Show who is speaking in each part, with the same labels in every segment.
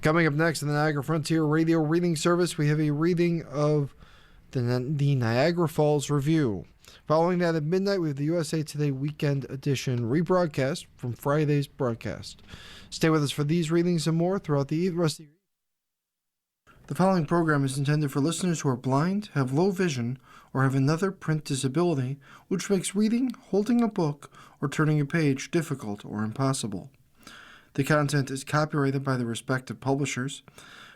Speaker 1: Coming up next in the Niagara Frontier Radio Reading Service, we have a reading of the Niagara Falls Review. Following that at midnight, we have the USA Today Weekend Edition rebroadcast from Friday's broadcast. Stay with us for these readings and more throughout the rest of the year. The following program is intended for listeners who are blind, have low vision, or have another print disability, which makes reading, holding a book, or turning a page difficult or impossible. The content is copyrighted by the respective publishers.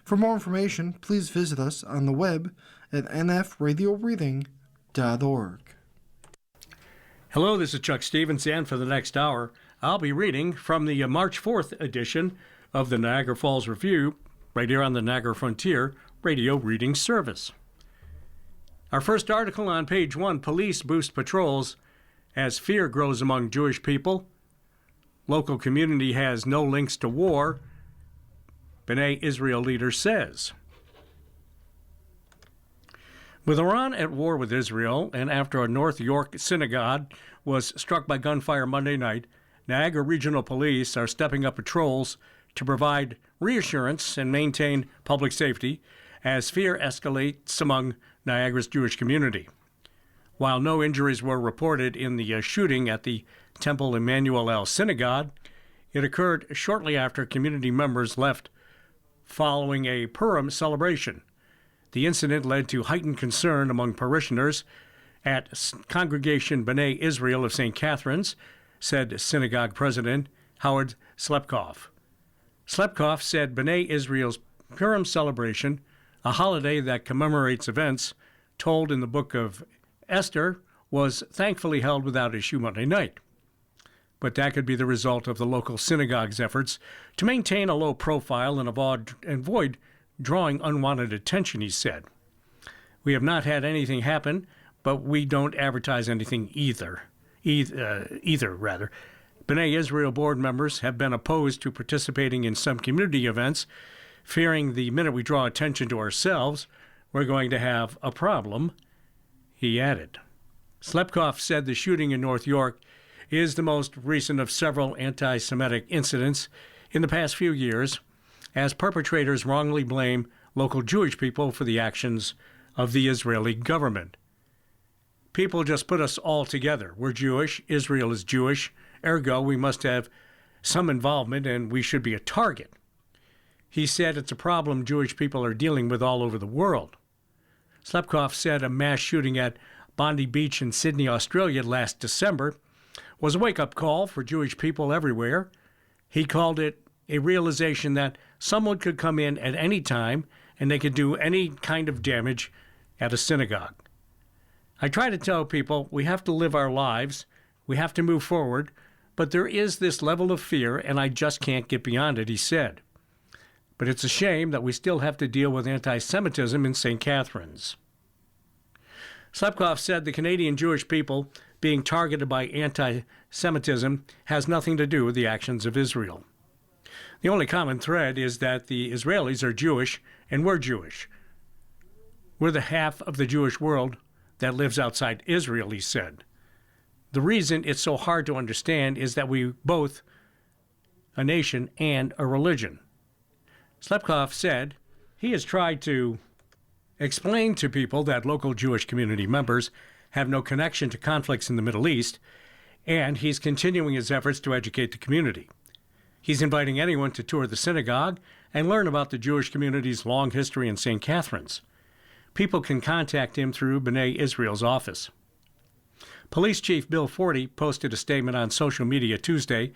Speaker 1: For more information, please visit us on the web at nfradioreading.org.
Speaker 2: Hello, this is Chuck Stevens, and for the next hour, I'll be reading from the March 4th edition of the Niagara Falls Review, right here on the Niagara Frontier Radio Reading Service. Our first article on page 1, Police Boost Patrols as Fear Grows Among Jewish People. Local community has no links to war, B'nai Israel leader says. With Iran at war with Israel, and after a North York synagogue was struck by gunfire Monday night, Niagara Regional Police are stepping up patrols to provide reassurance and maintain public safety as fear escalates among Niagara's Jewish community. While no injuries were reported in the shooting at the Temple Emmanuel El Synagogue, it occurred shortly after community members left following a Purim celebration. The incident led to heightened concern among parishioners at Congregation B'nai Israel of St. Catherine's, said synagogue president Howard Slepkoff. Slepkoff said B'nai Israel's Purim celebration, a holiday that commemorates events told in the book of Esther, was thankfully held without issue Monday night. But that could be the result of the local synagogue's efforts to maintain a low profile and avoid drawing unwanted attention, he said. We have not had anything happen, but we don't advertise anything either. B'nai Israel board members have been opposed to participating in some community events, fearing the minute we draw attention to ourselves, we're going to have a problem, he added. Slepkoff said the shooting in North York is the most recent of several anti-Semitic incidents in the past few years, as perpetrators wrongly blame local Jewish people for the actions of the Israeli government. People just put us all together. We're Jewish, Israel is Jewish, ergo we must have some involvement and we should be a target. He said it's a problem Jewish people are dealing with all over the world. Slepkoff said a mass shooting at Bondi Beach in Sydney, Australia last December was a wake-up call for Jewish people everywhere. He called it a realization that someone could come in at any time and they could do any kind of damage at a synagogue. I try to tell people we have to live our lives, we have to move forward, but there is this level of fear and I just can't get beyond it, he said. But it's a shame that we still have to deal with anti-Semitism in St. Catherine's. Slepkoff said the Canadian Jewish people being targeted by anti-Semitism has nothing to do with the actions of Israel. The only common thread is that the Israelis are Jewish and we're Jewish. We're the half of the Jewish world that lives outside Israel, he said. The reason it's so hard to understand is that we both a nation and a religion. Slepkoff said he has tried to explain to people that local Jewish community members have no connection to conflicts in the Middle East, and he's continuing his efforts to educate the community. He's inviting anyone to tour the synagogue and learn about the Jewish community's long history in St. Catherine's. People can contact him through B'nai Israel's office. Police Chief Bill Forty posted a statement on social media Tuesday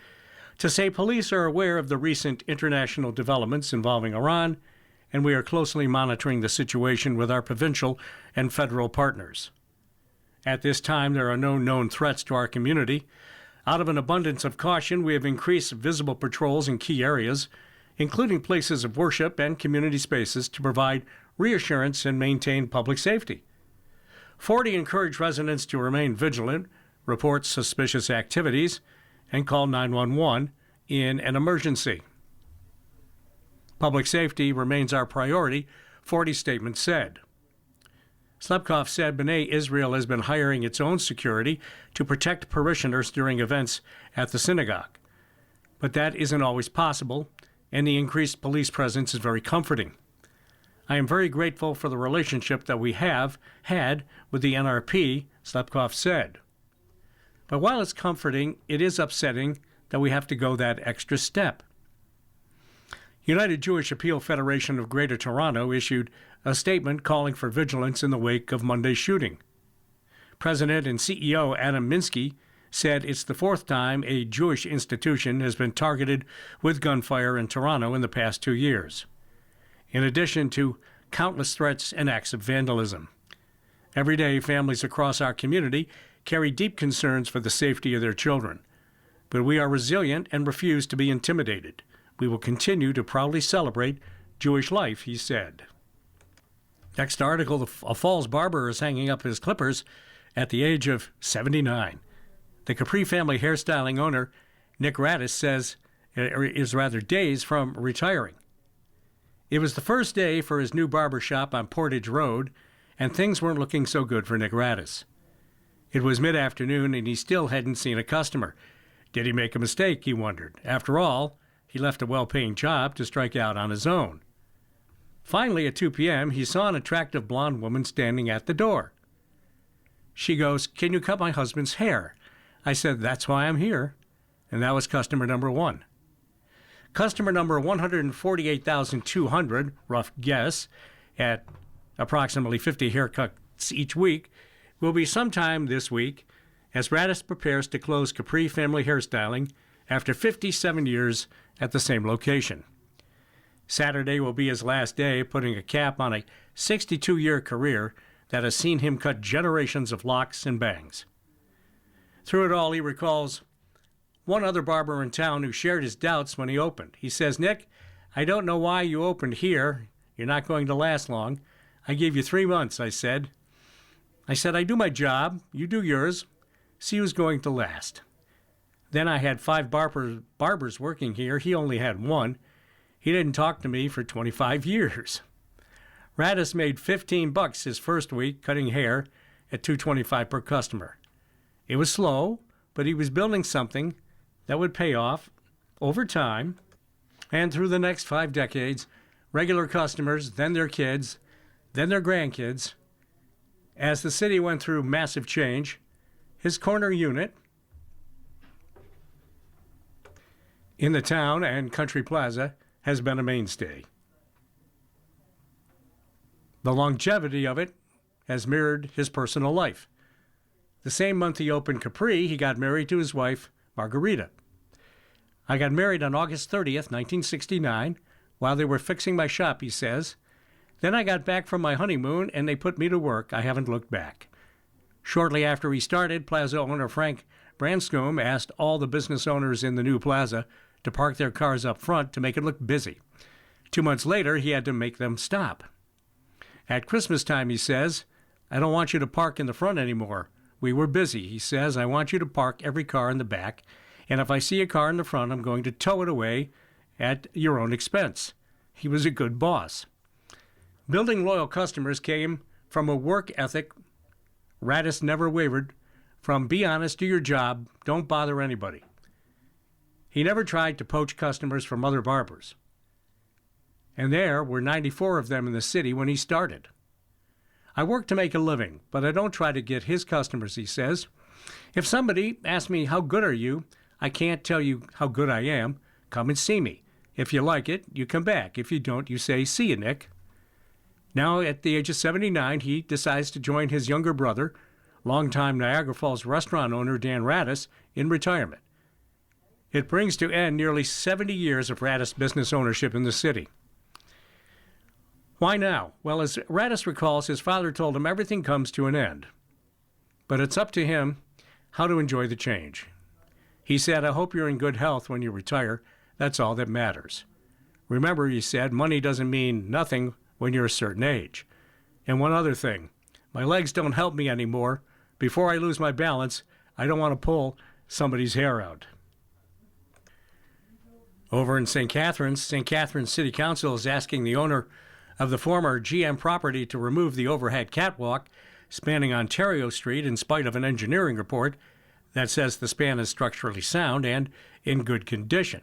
Speaker 2: to say police are aware of the recent international developments involving Iran, and we are closely monitoring the situation with our provincial and federal partners. At this time, there are no known threats to our community. Out of an abundance of caution, we have increased visible patrols in key areas, including places of worship and community spaces, to provide reassurance and maintain public safety. Forty encouraged residents to remain vigilant, report suspicious activities, and call 911 in an emergency. Public safety remains our priority, Forty's statement said. Slepkoff said B'nai Israel has been hiring its own security to protect parishioners during events at the synagogue. But that isn't always possible, and the increased police presence is very comforting. I am very grateful for the relationship that we have had with the NRP, Slepkoff said. But while it's comforting, it is upsetting that we have to go that extra step. United Jewish Appeal Federation of Greater Toronto issued a statement calling for vigilance in the wake of Monday's shooting. President and CEO Adam Minsky said it's the fourth time a Jewish institution has been targeted with gunfire in Toronto in the past 2 years, in addition to countless threats and acts of vandalism. Every day, families across our community carry deep concerns for the safety of their children. But we are resilient and refuse to be intimidated. We will continue to proudly celebrate Jewish life, he said. Next article, a Falls barber is hanging up his clippers at the age of 79. The Capri family hairstyling owner, Nick Radis, says is rather dazed from retiring. It was the first day for his new barber shop on Portage Road, and things weren't looking so good for Nick Radis. It was mid-afternoon, and he still hadn't seen a customer. Did he make a mistake, he wondered. After all, he left a well-paying job to strike out on his own. Finally, at 2 p.m., he saw an attractive blonde woman standing at the door. She goes, "Can you cut my husband's hair?" I said, "That's why I'm here." And that was customer number 1. Customer number 148,200, rough guess, at approximately 50 haircuts each week, will be sometime this week as Radis prepares to close Capri Family Hairstyling after 57 years at the same location. Saturday will be his last day, putting a cap on a 62-year career that has seen him cut generations of locks and bangs. Through it all, he recalls one other barber in town who shared his doubts when he opened. He says, "Nick, I don't know why you opened here. You're not going to last long. I gave you 3 months," I said. "I do my job, you do yours. See who's going to last." Then I had 5 barbers working here. He only had 1. He didn't talk to me for 25 years. Radis made $15 his first week cutting hair at $2.25 per customer. It was slow, but he was building something that would pay off over time and through the next 5 decades. Regular customers, then their kids, then their grandkids. As the city went through massive change, his corner unit in the town and Country Plaza has been a mainstay. The longevity of it has mirrored his personal life. The same month he opened Capri, he got married to his wife, Margarita. "I got married on August 30th, 1969, while they were fixing my shop," he says. "Then I got back from my honeymoon, and they put me to work. I haven't looked back." Shortly after he started, plaza owner Frank Branscombe asked all the business owners in the new plaza to park their cars up front to make it look busy. 2 months later, he had to make them stop. At Christmas time, he says, "I don't want you to park in the front anymore. We were busy," he says. "I want you to park every car in the back, and if I see a car in the front, I'm going to tow it away at your own expense." He was a good boss. Building loyal customers came from a work ethic Radis never wavered from. Be honest, do your job, don't bother anybody. He never tried to poach customers from other barbers. And there were 94 of them in the city when he started. "I work to make a living, but I don't try to get his customers," he says. "If somebody asks me, 'How good are you?' I can't tell you how good I am. Come and see me. If you like it, you come back. If you don't, you say, 'See you, Nick.'" Now, at the age of 79, he decides to join his younger brother, longtime Niagara Falls restaurant owner Dan Radis, in retirement. It brings to end nearly 70 years of Radis business ownership in the city. Why now? Well, as Radis recalls, his father told him everything comes to an end. But it's up to him how to enjoy the change. He said, "I hope you're in good health when you retire. That's all that matters. Remember," he said, "money doesn't mean nothing when you're a certain age. And one other thing, my legs don't help me anymore. Before I lose my balance, I don't want to pull somebody's hair out." Over in St. Catharines City Council is asking the owner of the former GM property to remove the overhead catwalk spanning Ontario Street in spite of an engineering report that says the span is structurally sound and in good condition.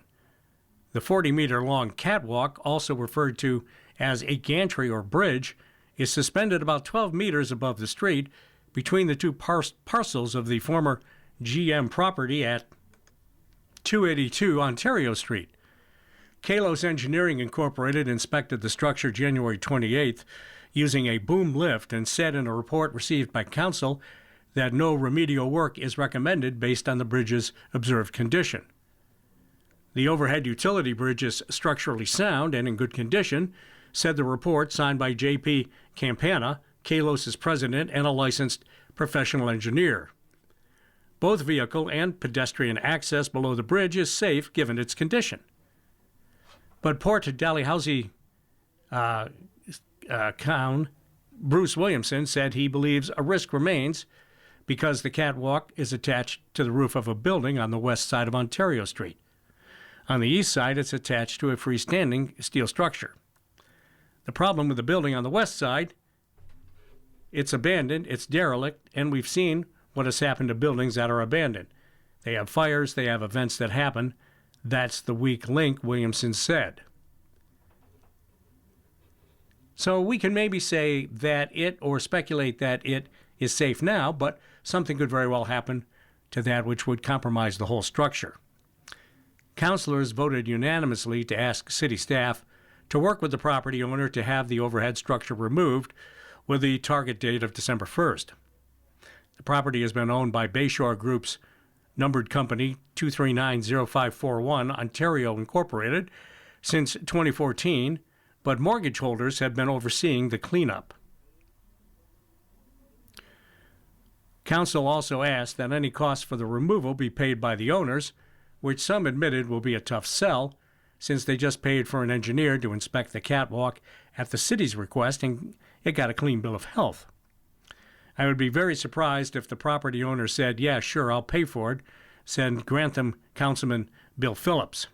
Speaker 2: The 40-meter-long catwalk, also referred to as a gantry or bridge, is suspended about 12 meters above the street between the two parcels of the former GM property at 282 Ontario Street. Kalos Engineering Incorporated inspected the structure January 28th using a boom lift and said in a report received by council that no remedial work is recommended based on the bridge's observed condition. The overhead utility bridge is structurally sound and in good condition, said the report signed by J.P. Campana, Kalos' president and a licensed professional engineer. Both vehicle and pedestrian access below the bridge is safe given its condition. But Port Dalhousie Coun Bruce Williamson said he believes a risk remains because the catwalk is attached to the roof of a building on the west side of Ontario Street. On the east side, it's attached to a freestanding steel structure. The problem with the building on the west side, it's abandoned, it's derelict, and we've seen what has happened to buildings that are abandoned. They have fires, they have events that happen. That's the weak link, Williamson said. So we can maybe say that it, or speculate that it, is safe now, but something could very well happen to that which would compromise the whole structure. Councilors voted unanimously to ask city staff to work with the property owner to have the overhead structure removed with the target date of December 1st. The property has been owned by Bayshore Group's numbered company 2390541 Ontario Incorporated since 2014, but mortgage holders have been overseeing the cleanup. Council also asked that any costs for the removal be paid by the owners, which some admitted will be a tough sell since they just paid for an engineer to inspect the catwalk at the city's request and it got a clean bill of health. I would be very surprised if the property owner said, yeah, sure, I'll pay for it, said Grantham Councilman Bill Phillips.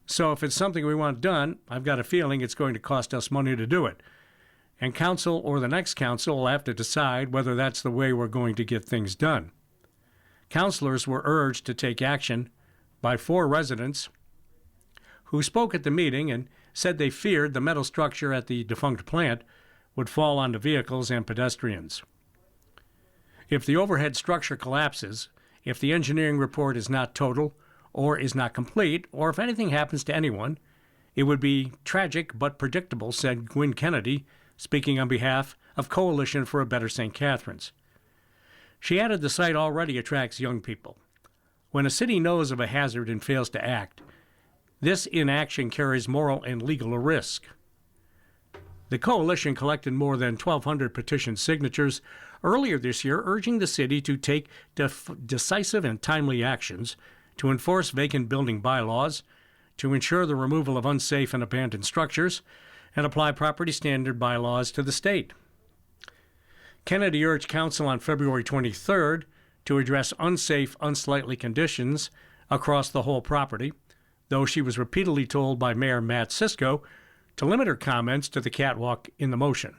Speaker 2: So if it's something we want done, I've got a feeling it's going to cost us money to do it. And council or the next council will have to decide whether that's the way we're going to get things done. Councilors were urged to take action by 4 residents who spoke at the meeting and said they feared the metal structure at the defunct plant would fall onto vehicles and pedestrians. If the overhead structure collapses, if the engineering report is not total or is not complete, or if anything happens to anyone, it would be tragic but predictable, said Gwyn Kennedy, speaking on behalf of Coalition for a Better St. Catharines. She added the site already attracts young people. When a city knows of a hazard and fails to act, this inaction carries moral and legal risk. The coalition collected more than 1,200 petition signatures earlier this year, urging the city to take decisive and timely actions to enforce vacant building bylaws, to ensure the removal of unsafe and abandoned structures, and apply property standard bylaws to the state. Kennedy urged council on February 23rd to address unsafe, unsightly conditions across the whole property, though she was repeatedly told by Mayor Matt Cisco to limit her comments to the catwalk in the motion.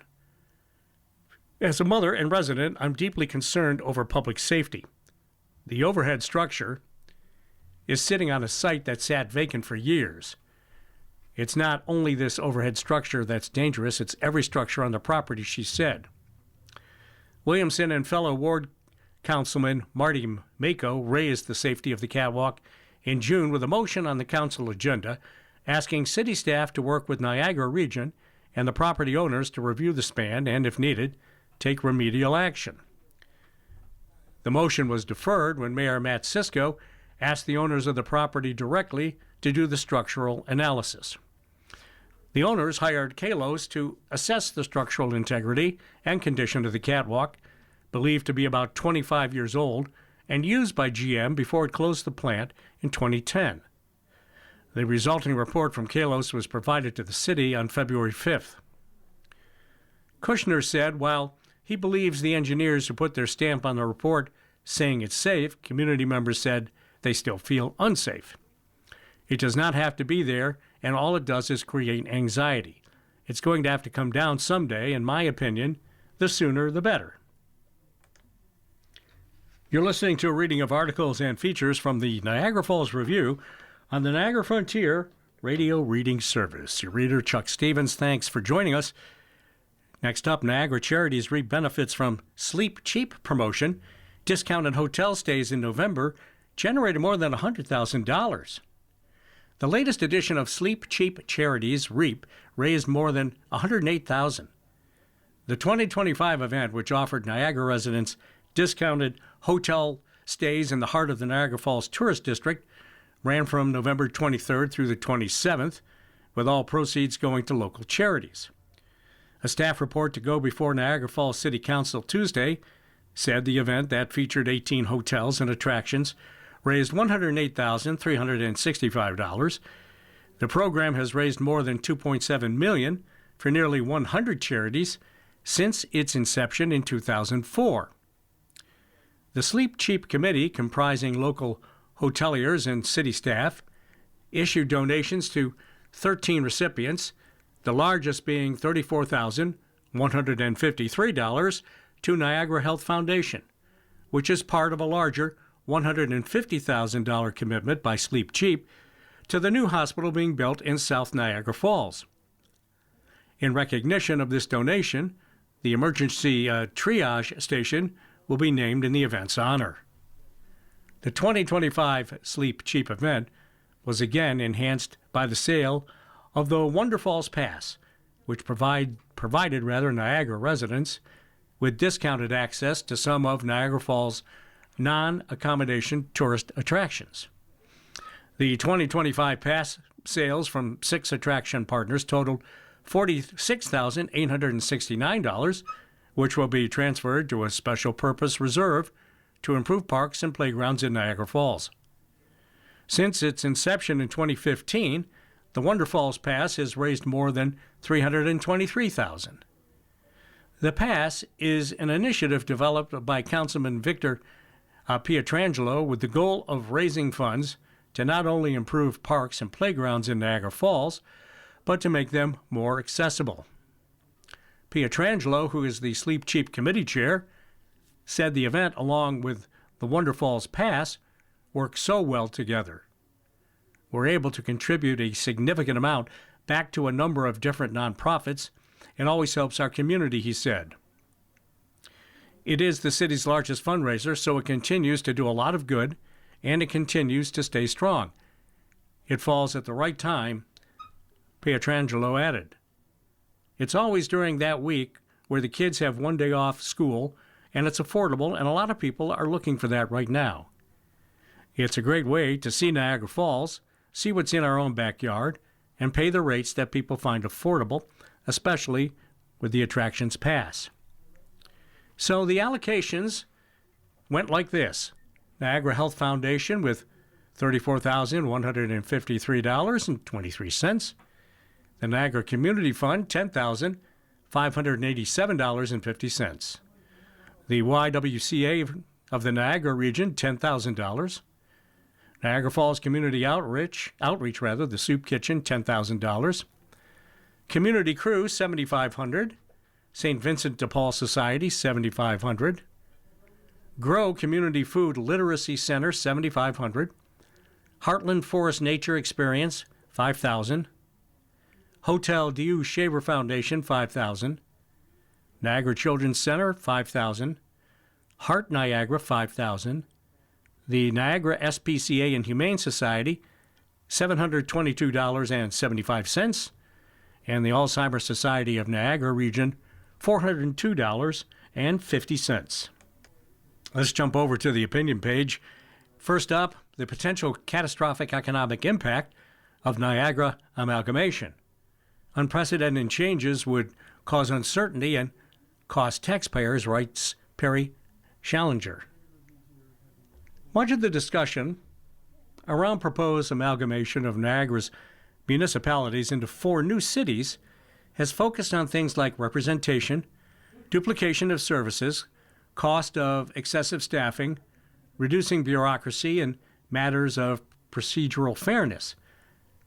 Speaker 2: As a mother and resident, I'm deeply concerned over public safety. The overhead structure is sitting on a site that sat vacant for years. It's not only this overhead structure that's dangerous, it's every structure on the property, she said. Williamson and fellow ward councilman Marty Mako raised the safety of the catwalk in June with a motion on the council agenda asking city staff to work with Niagara Region and the property owners to review the span and, if needed, take remedial action. The motion was deferred when Mayor Matt Cisco asked the owners of the property directly to do the structural analysis. The owners hired Kalos to assess the structural integrity and condition of the catwalk, believed to be about 25 years old, and used by GM before it closed the plant in 2010. The resulting report from Kalos was provided to the city on February 5th. Kushner said while he believes the engineers who put their stamp on the report saying it's safe, community members said they still feel unsafe. It does not have to be there, and all it does is create anxiety. It's going to have to come down someday, in my opinion, the sooner the better. You're listening to a reading of articles and features from the Niagara Falls Review. on the Niagara Frontier Radio Reading Service. Your reader, Chuck Stevens, thanks for joining us. Next up, Niagara Charities reap benefits from Sleep Cheap promotion. Discounted hotel stays in November generated more than $100,000. The latest edition of Sleep Cheap Charities REAP raised more than $108,000. The 2025 event, which offered Niagara residents discounted hotel stays in the heart of the Niagara Falls Tourist District, ran from November 23rd through the 27th, with all proceeds going to local charities. A staff report to go before Niagara Falls City Council Tuesday said the event that featured 18 hotels and attractions raised $108,365. The program has raised more than $2.7 million for nearly 100 charities since its inception in 2004. The Sleep Cheap Committee, comprising local hoteliers and city staff, issued donations to 13 recipients, the largest being $34,153 to Niagara Health Foundation, which is part of a larger $150,000 commitment by Sleep Cheap to the new hospital being built in South Niagara Falls. In recognition of this donation, the emergency triage station will be named in the event's honor. The 2025 Sleep Cheap event was again enhanced by the sale of the Wonder Falls Pass, which provided Niagara residents with discounted access to some of Niagara Falls' non-accommodation tourist attractions. The 2025 pass sales from 6 attraction partners totaled $46,869, which will be transferred to a special purpose reserve to improve parks and playgrounds in Niagara Falls. Since its inception in 2015, the Wonder Falls Pass has raised more than $323,000. The pass is an initiative developed by Councilman Victor Pietrangelo with the goal of raising funds to not only improve parks and playgrounds in Niagara Falls, but to make them more accessible. Pietrangelo, who is the Sleep Cheap Committee Chair, said the event, along with the Wonder Falls Pass, work so well together. We're able to contribute a significant amount back to a number of different nonprofits and always helps our community, he said. It is the city's largest fundraiser, so it continues to do a lot of good, and it continues to stay strong. It falls at the right time, Pietrangelo added. It's always during that week where the kids have one day off school, and it's affordable, and a lot of people are looking for that right now. It's a great way to see Niagara Falls, see what's in our own backyard, and pay the rates that people find affordable, especially with the attractions pass. So the allocations went like this. Niagara Health Foundation with $34,153.23. The Niagara Community Fund, $10,587.50. The YWCA of the Niagara region, $10,000. Niagara Falls Community Outreach, the Soup Kitchen, $10,000. Community Crew, $7,500. St. Vincent de Paul Society, $7,500. Grow Community Food Literacy Center, $7,500. Heartland Forest Nature Experience, $5,000. Hotel Dieu Shaver Foundation, $5,000. Niagara Children's Center, $5,000. Heart Niagara, $5,000. The Niagara SPCA and Humane Society, $722.75. And the Alzheimer's Society of Niagara Region, $402.50. Let's jump over to the opinion page. First up, the potential catastrophic economic impact of Niagara amalgamation. Unprecedented changes would cause uncertainty and cost taxpayers, writes Perry Challenger. Much of the discussion around proposed amalgamation of Niagara's municipalities into 4 new cities has focused on things like representation, duplication of services, cost of excessive staffing, reducing bureaucracy, and matters of procedural fairness.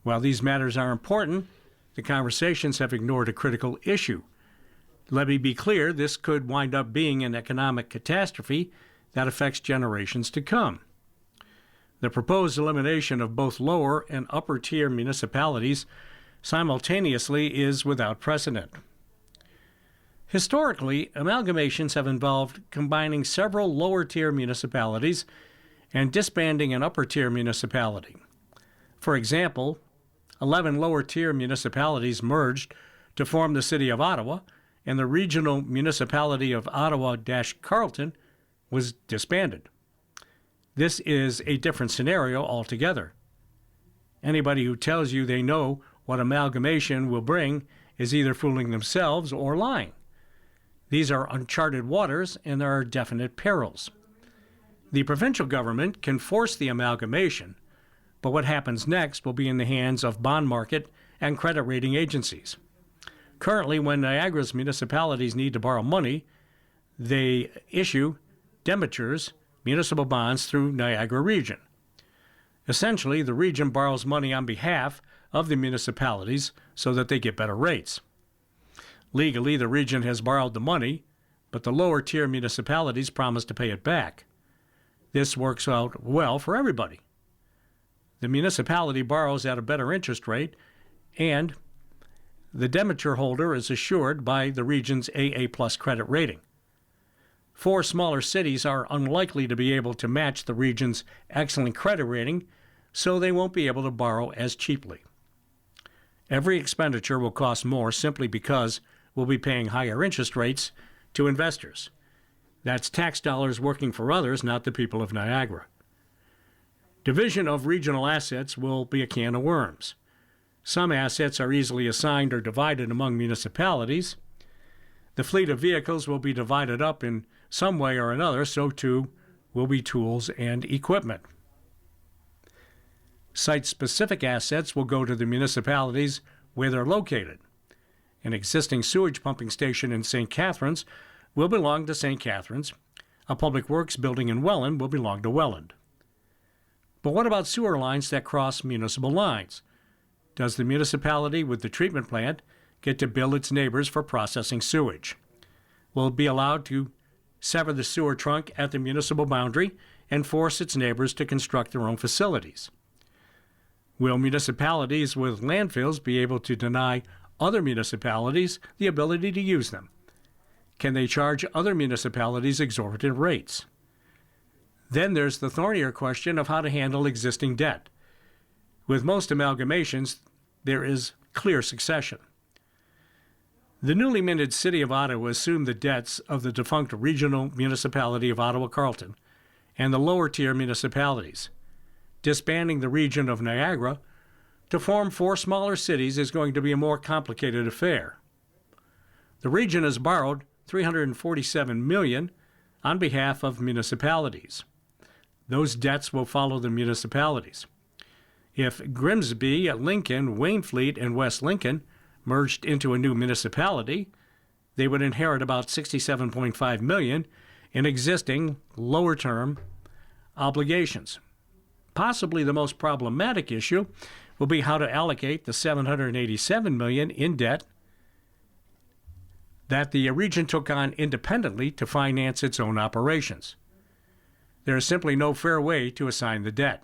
Speaker 2: While these matters are important, the conversations have ignored a critical issue. Let me be clear, this could wind up being an economic catastrophe that affects generations to come. The proposed elimination of both lower and upper tier municipalities simultaneously is without precedent. Historically, amalgamations have involved combining several lower tier municipalities and disbanding an upper tier municipality. For example, 11 lower tier municipalities merged to form the city of Ottawa, and the regional municipality of Ottawa-Carleton was disbanded. This is a different scenario altogether. Anybody who tells you they know what amalgamation will bring is either fooling themselves or lying. These are uncharted waters, and there are definite perils. The provincial government can force the amalgamation, but what happens next will be in the hands of bond market and credit rating agencies. Currently, when Niagara's municipalities need to borrow money, they issue debentures, municipal bonds through Niagara Region. Essentially, the region borrows money on behalf of the municipalities so that they get better rates. Legally, the region has borrowed the money, but the lower tier municipalities promise to pay it back. This works out well for everybody. The municipality borrows at a better interest rate, and the debenture holder is assured by the region's AA+ credit rating. 4 smaller cities are unlikely to be able to match the region's excellent credit rating, so they won't be able to borrow as cheaply. Every expenditure will cost more simply because we'll be paying higher interest rates to investors. That's tax dollars working for others, not the people of Niagara. Division of regional assets will be a can of worms. Some assets are easily assigned or divided among municipalities. The fleet of vehicles will be divided up in some way or another, so too will be tools and equipment. Site-specific assets will go to the municipalities where they're located. An existing sewage pumping station in St. Catharines will belong to St. Catharines. A public works building in Welland will belong to Welland. But what about sewer lines that cross municipal lines? Does the municipality with the treatment plant get to bill its neighbors for processing sewage? Will it be allowed to sever the sewer trunk at the municipal boundary and force its neighbors to construct their own facilities? Will municipalities with landfills be able to deny other municipalities the ability to use them? Can they charge other municipalities exorbitant rates? Then there's the thornier question of how to handle existing debt. With most amalgamations, there is clear succession. The newly minted City of Ottawa assumed the debts of the defunct regional municipality of Ottawa-Carleton and the lower-tier municipalities. Disbanding the region of Niagara to form 4 smaller cities is going to be a more complicated affair. The region has borrowed $347 million on behalf of municipalities. Those debts will follow the municipalities. If Grimsby, Lincoln, Waynfleet, and West Lincoln merged into a new municipality, they would inherit about $67.5 million in existing lower-term obligations. Possibly the most problematic issue will be how to allocate the $787 million in debt that the region took on independently to finance its own operations. There is simply no fair way to assign the debt.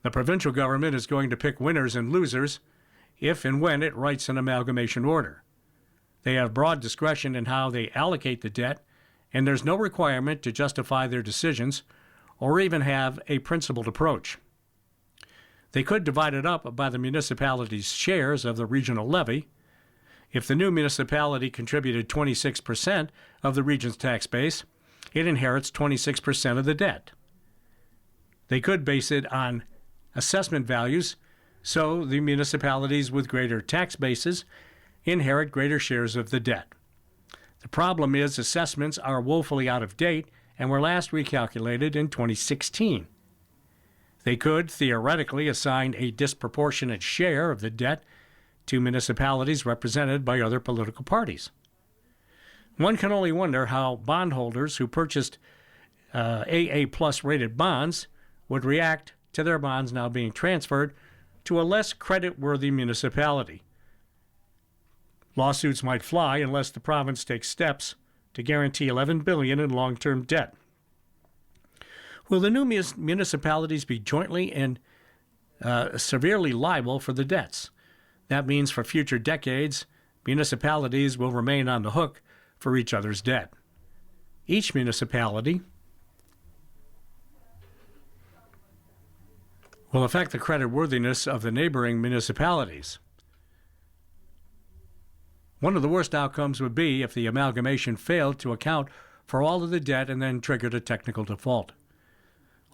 Speaker 2: The provincial government is going to pick winners and losers if and when it writes an amalgamation order. They have broad discretion in how they allocate the debt, and there's no requirement to justify their decisions or even have a principled approach. They could divide it up by the municipality's shares of the regional levy. If the new municipality contributed 26% of the region's tax base, it inherits 26% of the debt. They could base it on assessment values, so the municipalities with greater tax bases inherit greater shares of the debt. The problem is assessments are woefully out of date and were last recalculated in 2016. They could theoretically assign a disproportionate share of the debt to municipalities represented by other political parties. One can only wonder how bondholders who purchased AA+ rated bonds would react to their bonds now being transferred to a less creditworthy municipality. Lawsuits might fly unless the province takes steps to guarantee $11 billion in long-term debt. Will the new municipalities be jointly and severely liable for the debts? That means for future decades, municipalities will remain on the hook for each other's debt. Each municipality will affect the creditworthiness of the neighboring municipalities. One of the worst outcomes would be if the amalgamation failed to account for all of the debt and then triggered a technical default.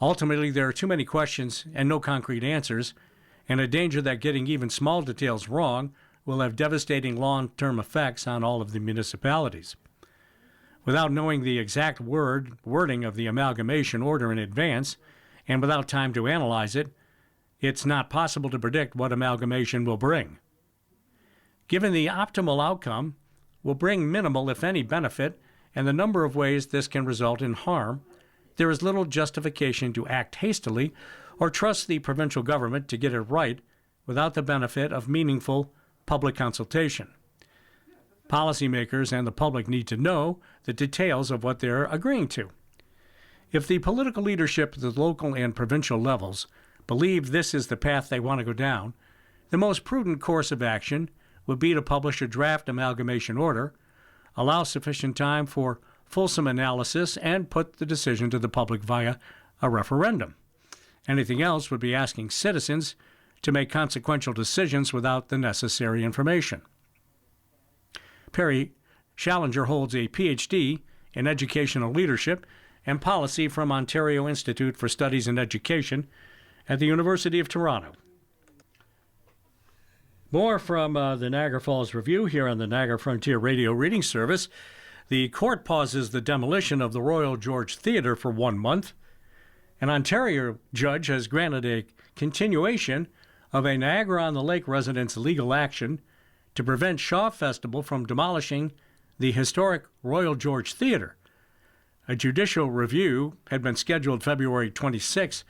Speaker 2: Ultimately, there are too many questions and no concrete answers, and a danger that getting even small details wrong will have devastating long-term effects on all of the municipalities. Without knowing the exact wording of the amalgamation order in advance, and without time to analyze it, it's not possible to predict what amalgamation will bring. Given the optimal outcome will bring minimal, if any, benefit, and the number of ways this can result in harm, there is little justification to act hastily or trust the provincial government to get it right without the benefit of meaningful public consultation. Policymakers and the public need to know the details of what they're agreeing to. If the political leadership at the local and provincial levels believe this is the path they want to go down, the most prudent course of action would be to publish a draft amalgamation order, allow sufficient time for fulsome analysis, and put the decision to the public via a referendum. Anything else would be asking citizens to make consequential decisions without the necessary information. Perry Challenger holds a Ph.D. in Educational Leadership and Policy from Ontario Institute for Studies in Education at the University of Toronto. More from the Niagara Falls Review here on the Niagara Frontier Radio Reading Service. The court pauses the demolition of the Royal George Theatre for 1 month. An Ontario judge has granted a continuation of a Niagara-on-the-Lake residents' legal action to prevent Shaw Festival from demolishing the historic Royal George Theatre. A judicial review had been scheduled February 26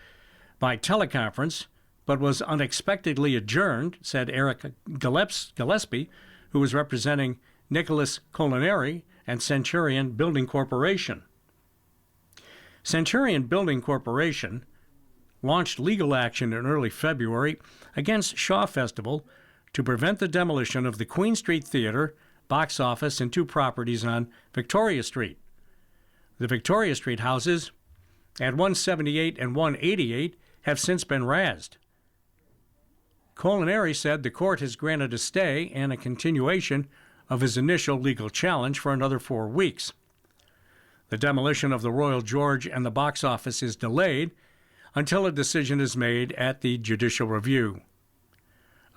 Speaker 2: by teleconference, but was unexpectedly adjourned, said Eric Gillespie, who was representing Nicholas Culinary and Centurion Building Corporation. Centurion Building Corporation launched legal action in early February against Shaw Festival to prevent the demolition of the Queen Street Theatre, box office, and 2 properties on Victoria Street. The Victoria Street houses at 178 and 188 have since been razed. Culinary said the court has granted a stay and a continuation of his initial legal challenge for another 4 weeks. The demolition of the Royal George and the box office is delayed until a decision is made at the judicial review.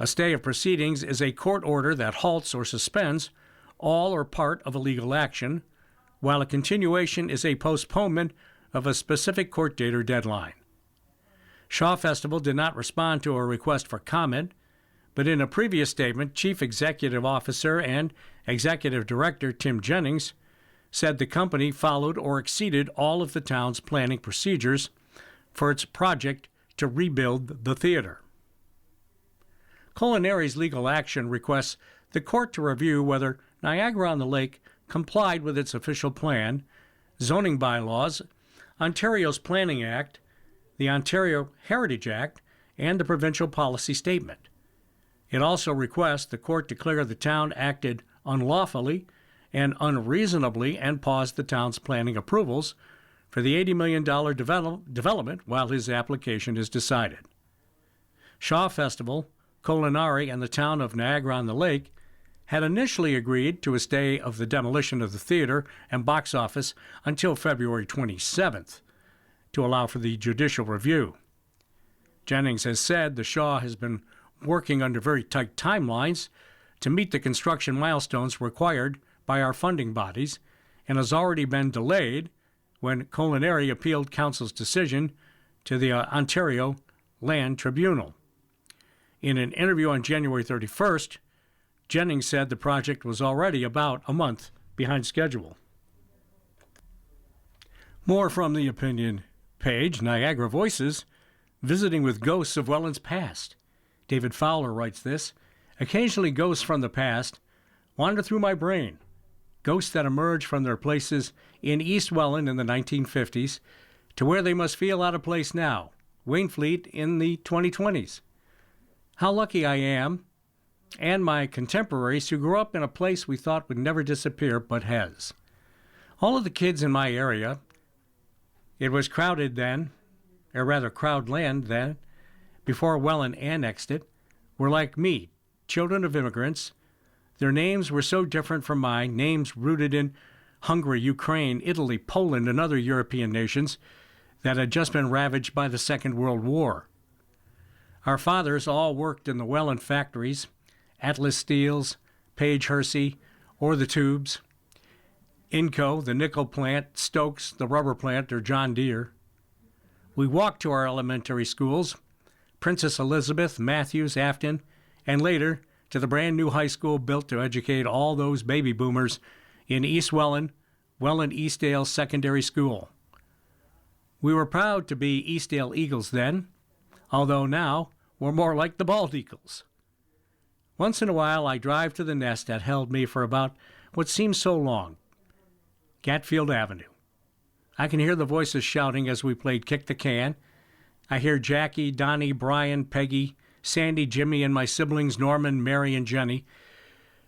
Speaker 2: A stay of proceedings is a court order that halts or suspends all or part of a legal action, while a continuation is a postponement of a specific court date or deadline. Shaw Festival did not respond to a request for comment, but in a previous statement, Chief Executive Officer and Executive Director Tim Jennings said the company followed or exceeded all of the town's planning procedures for its project to rebuild the theater. Culinary's legal action requests the court to review whether Niagara-on-the-Lake complied with its official plan, zoning bylaws, Ontario's Planning Act, the Ontario Heritage Act, and the provincial policy statement. It also requests the court declare the town acted unlawfully and unreasonably and pause the town's planning approvals for the $80 million development while his application is decided. Shaw Festival, Culinary, and the town of Niagara-on-the-Lake had initially agreed to a stay of the demolition of the theater and box office until February 27th to allow for the judicial review. Jennings has said the Shaw has been working under very tight timelines to meet the construction milestones required by our funding bodies and has already been delayed when Culinary appealed council's decision to the Ontario Land Tribunal. In an interview on January 31st, Jennings said the project was already about a month behind schedule. More from the opinion page, Niagara Voices, visiting with ghosts of Welland's past. David Fowler writes this: occasionally ghosts from the past wander through my brain. Ghosts that emerge from their places in East Welland in the 1950s to where they must feel out of place now, Waynfleet in the 2020s. How lucky I am, and my contemporaries, who grew up in a place we thought would never disappear, but has. All of the kids in my area, it was crowded then, or rather crowdland then, before Welland annexed it, were like me, children of immigrants. Their names were so different from mine, names rooted in Hungary, Ukraine, Italy, Poland, and other European nations that had just been ravaged by the Second World War. Our fathers all worked in the Welland factories, Atlas Steels, Page Hersey, or the Tubes, Inco, the nickel plant, Stokes, the rubber plant, or John Deere. We walked to our elementary schools, Princess Elizabeth, Matthews, Afton, and later to the brand new high school built to educate all those baby boomers in East Welland, Welland Eastdale Secondary School. We were proud to be Eastdale Eagles then, although now we're more like the Bald Eagles. Once in a while I drive to the nest that held me for about what seems so long, Gatfield Avenue. I can hear the voices shouting as we played kick the can. I hear Jackie, Donnie, Brian, Peggy, Sandy, Jimmy, and my siblings Norman, Mary, and Jenny.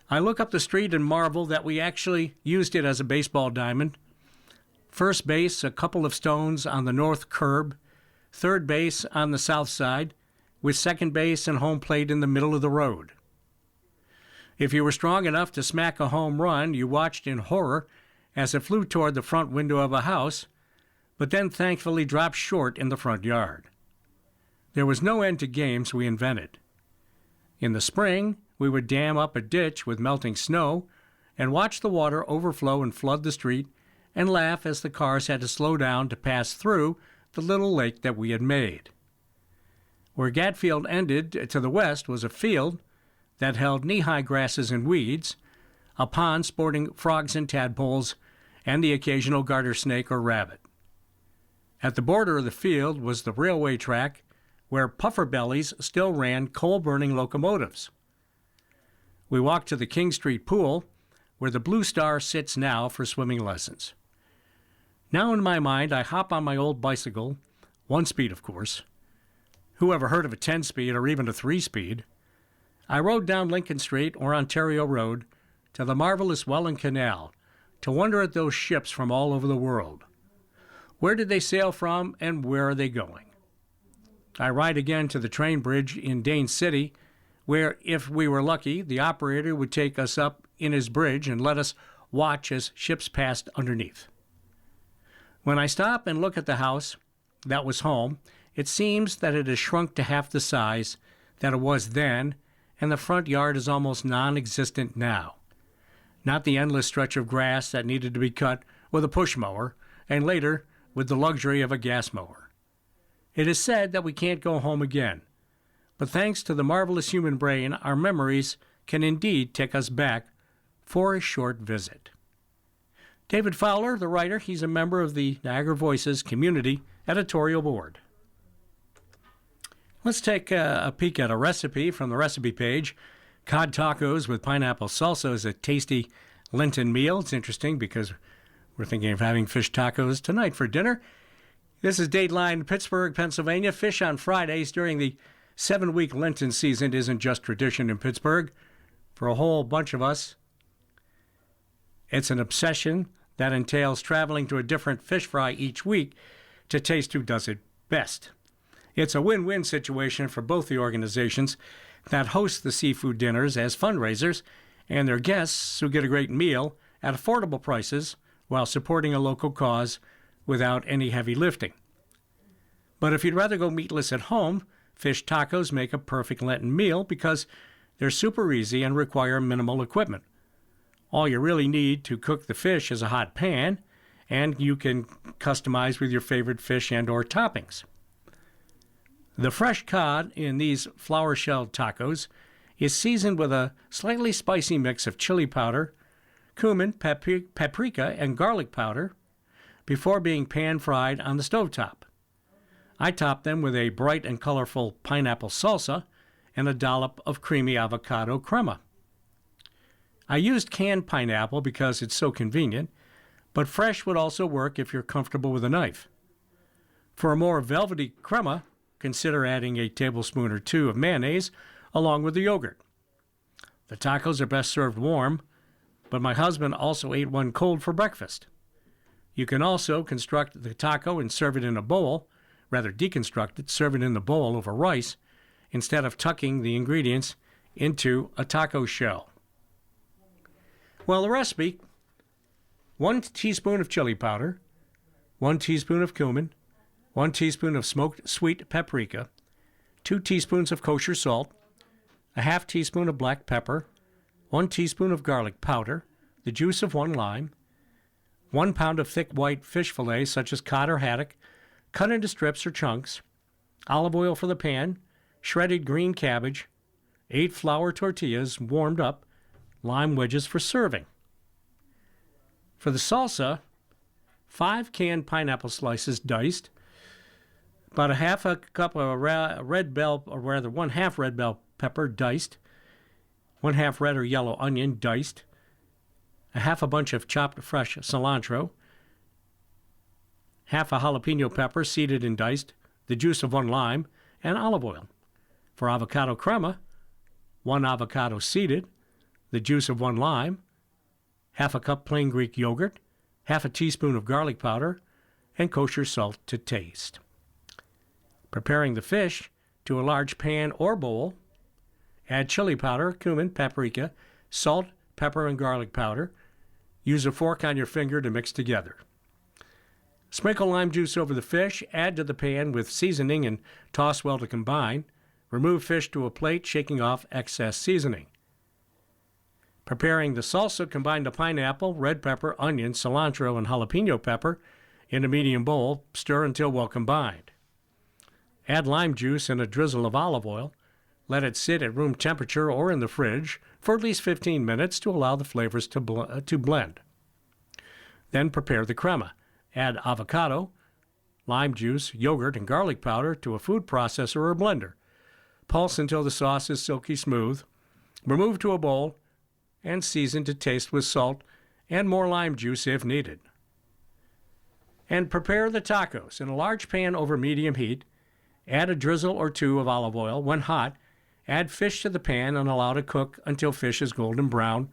Speaker 2: I look up the street and marvel that we actually used it as a baseball diamond. First base, a couple of stones on the north curb. Third base on the south side, with second base and home plate in the middle of the road. If you were strong enough to smack a home run, you watched in horror as it flew toward the front window of a house, but then thankfully dropped short in the front yard. There was no end to games we invented. In the spring, we would dam up a ditch with melting snow and watch the water overflow and flood the street and laugh as the cars had to slow down to pass through the little lake that we had made. Where Gatfield ended to the west was a field that held knee-high grasses and weeds, a pond sporting frogs and tadpoles, and the occasional garter snake or rabbit. At the border of the field was the railway track where puffer bellies still ran coal-burning locomotives. We walked to the King Street pool, where the Blue Star sits now for swimming lessons. Now in my mind, I hop on my old bicycle, 1-speed of course. Who ever heard of a 10-speed or even a 3-speed? I rode down Lincoln Street or Ontario Road to the marvelous Welland Canal to wonder at those ships from all over the world. Where did they sail from and where are they going? I ride again to the train bridge in Dane City, where, if we were lucky, the operator would take us up in his bridge and let us watch as ships passed underneath. When I stop and look at the house that was home, it seems that it has shrunk to half the size that it was then, and the front yard is almost non-existent now. Not the endless stretch of grass that needed to be cut with a push mower, and later with the luxury of a gas mower. It is said that we can't go home again, but thanks to the marvelous human brain, our memories can indeed take us back for a short visit. David Fowler, the writer, he's a member of the Niagara Voices Community Editorial Board. Let's take a peek at a recipe from the recipe page. Cod tacos with pineapple salsa is a tasty Lenten meal. It's interesting because we're thinking of having fish tacos tonight for dinner. This is Dateline, Pittsburgh, Pennsylvania. Fish on Fridays during the 7-week Lenten season isn't just tradition in Pittsburgh. For a whole bunch of us, it's an obsession that entails traveling to a different fish fry each week to taste who does it best. It's a win-win situation for both the organizations that host the seafood dinners as fundraisers and their guests who get a great meal at affordable prices while supporting a local cause without any heavy lifting. But if you'd rather go meatless at home, fish tacos make a perfect Lenten meal because they're super easy and require minimal equipment. All you really need to cook the fish is a hot pan, and you can customize with your favorite fish and or toppings. The fresh cod in these flour-shelled tacos is seasoned with a slightly spicy mix of chili powder, cumin, paprika, and garlic powder before being pan-fried on the stovetop. I top them with a bright and colorful pineapple salsa and a dollop of creamy avocado crema. I used canned pineapple because it's so convenient, but fresh would also work if you're comfortable with a knife. For a more velvety crema, consider adding a tablespoon or two of mayonnaise along with the yogurt. The tacos are best served warm, but my husband also ate one cold for breakfast. You can also construct the taco and serve it in a bowl, rather deconstruct it, serve it in the bowl over rice, instead of tucking the ingredients into a taco shell. Well, the recipe: 1 teaspoon of chili powder, 1 teaspoon of cumin, 1 teaspoon of smoked sweet paprika, 2 teaspoons of kosher salt, a half teaspoon of black pepper, 1 teaspoon of garlic powder, the juice of 1 lime, 1 pound of thick white fish fillet such as cod or haddock, cut into strips or chunks, olive oil for the pan, shredded green cabbage, 8 flour tortillas warmed up, lime wedges for serving. For the salsa, 5 canned pineapple slices diced, about a half a cup of red bell, or rather 1/2 red bell pepper diced, 1/2 red or yellow onion diced, a half a bunch of chopped fresh cilantro, half a jalapeno pepper seeded and diced, the juice of 1 lime, and olive oil. For avocado crema, 1 avocado seeded, the juice of 1 lime, half a cup plain Greek yogurt, half a teaspoon of garlic powder, and kosher salt to taste. Preparing the fish: to a large pan or bowl, add chili powder, cumin, paprika, salt, pepper, and garlic powder. Use a fork on your finger to mix together. Sprinkle lime juice over the fish, add to the pan with seasoning, and toss well to combine. Remove fish to a plate, shaking off excess seasoning. Preparing the salsa: combine the pineapple, red pepper, onion, cilantro, and jalapeno pepper in a medium bowl. Stir until well combined. Add lime juice and a drizzle of olive oil. Let it sit at room temperature or in the fridge for at least 15 minutes to allow the flavors to blend. Then prepare the crema. Add avocado, lime juice, yogurt, and garlic powder to a food processor or blender. Pulse until the sauce is silky smooth. Remove to a bowl and season to taste with salt and more lime juice if needed. And prepare the tacos in a large pan over medium heat. Add a drizzle or two of olive oil. When hot, add fish to the pan and allow to cook until fish is golden brown,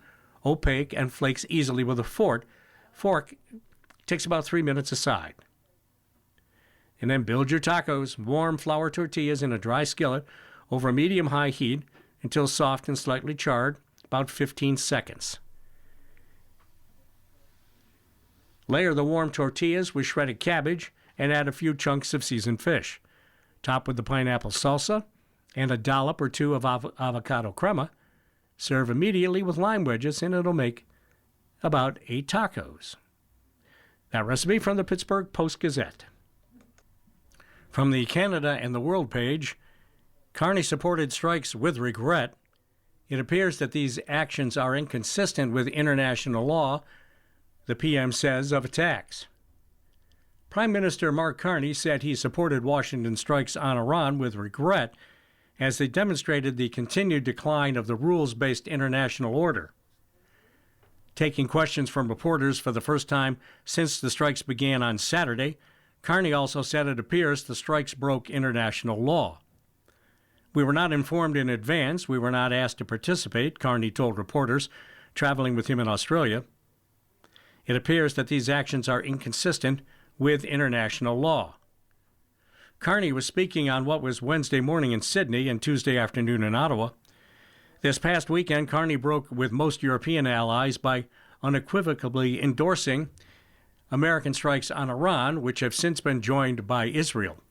Speaker 2: opaque, and flakes easily with a fork. Takes about 3 minutes aside. And then build your tacos. Warm flour tortillas in a dry skillet over medium-high heat until soft and slightly charred, about 15 seconds. Layer the warm tortillas with shredded cabbage and add a few chunks of seasoned fish. Top with the pineapple salsa and a dollop or two of avocado crema. Serve immediately with lime wedges, and it'll make about 8 tacos. That recipe from the Pittsburgh Post-Gazette. From the Canada and the World page, Carney supported strikes with regret. It appears that these actions are inconsistent with international law, the PM says of attacks. Prime Minister Mark Carney said he supported Washington strikes on Iran with regret as they demonstrated the continued decline of the rules-based international order. Taking questions from reporters for the first time since the strikes began on Saturday, Carney also said it appears the strikes broke international law. "We were not informed in advance. We were not asked to participate," Carney told reporters traveling with him in Australia. It appears that these actions are inconsistent with international law. Carney was speaking on what was Wednesday morning in Sydney and Tuesday afternoon in Ottawa. This past weekend, Carney broke with most European allies by unequivocally endorsing American strikes on Iran, which have since been joined by Israel.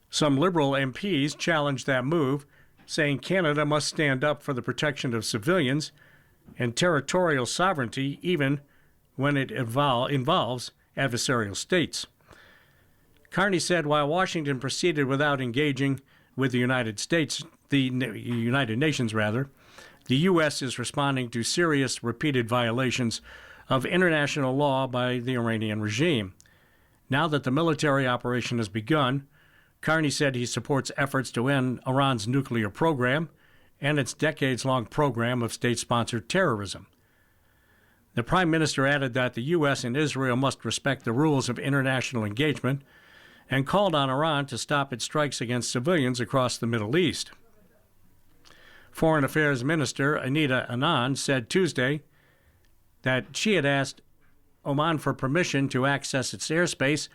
Speaker 2: Some Liberal MPs challenged that move, saying Canada must stand up for the protection of civilians and territorial sovereignty, even when it involves adversarial states. Carney said while Washington proceeded without engaging with the United Nations, the U.S. is responding to serious repeated violations of international law by the Iranian regime. Now that the military operation has begun, Carney said he supports efforts to end Iran's nuclear program and its decades-long program of state-sponsored terrorism. The Prime Minister added that the U.S. and Israel must respect the rules of international engagement and called on Iran to stop its strikes against civilians across the Middle East. Foreign Affairs Minister Anita Anand said Tuesday that she had asked Oman for permission to access its airspace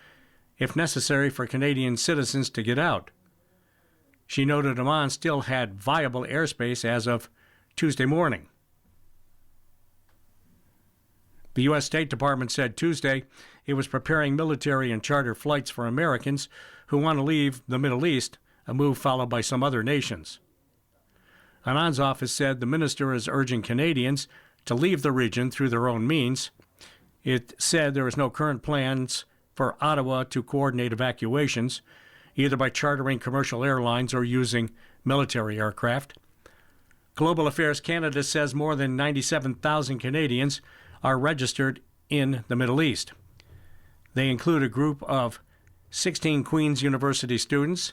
Speaker 2: if necessary for Canadian citizens to get out. She noted Oman still had viable airspace as of Tuesday morning. The U.S. State Department said Tuesday it was preparing military and charter flights for Americans who want to leave the Middle East, a move followed by some other nations. Anand's office said the minister is urging Canadians to leave the region through their own means. It said there is no current plans for Ottawa to coordinate evacuations, either by chartering commercial airlines or using military aircraft. Global Affairs Canada says more than 97,000 Canadians are registered in the Middle East. They include a group of 16 Queen's University students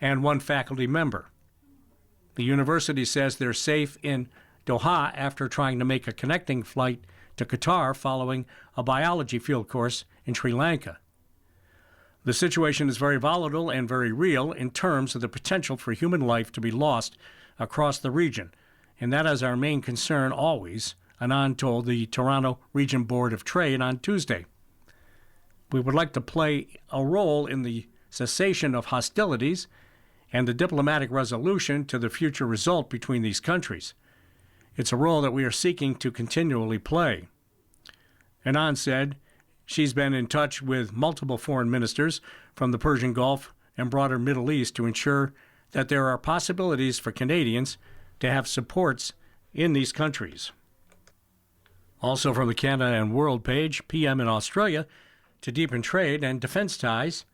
Speaker 2: and one faculty member. The university says they're safe in Doha after trying to make a connecting flight to Qatar following a biology field course in Sri Lanka. The situation is very volatile and very real in terms of the potential for human life to be lost across the region, and that is our main concern always, Anand told the Toronto Region Board of Trade on Tuesday. We would like to play a role in the cessation of hostilities and the diplomatic resolution to the future result between these countries. It's a role that we are seeking to continually play. Anand said she's been in touch with multiple foreign ministers from the Persian Gulf and broader Middle East to ensure that there are possibilities for Canadians to have supports in these countries. Also from the Canada and World page, PM in Australia to deepen trade and defense ties.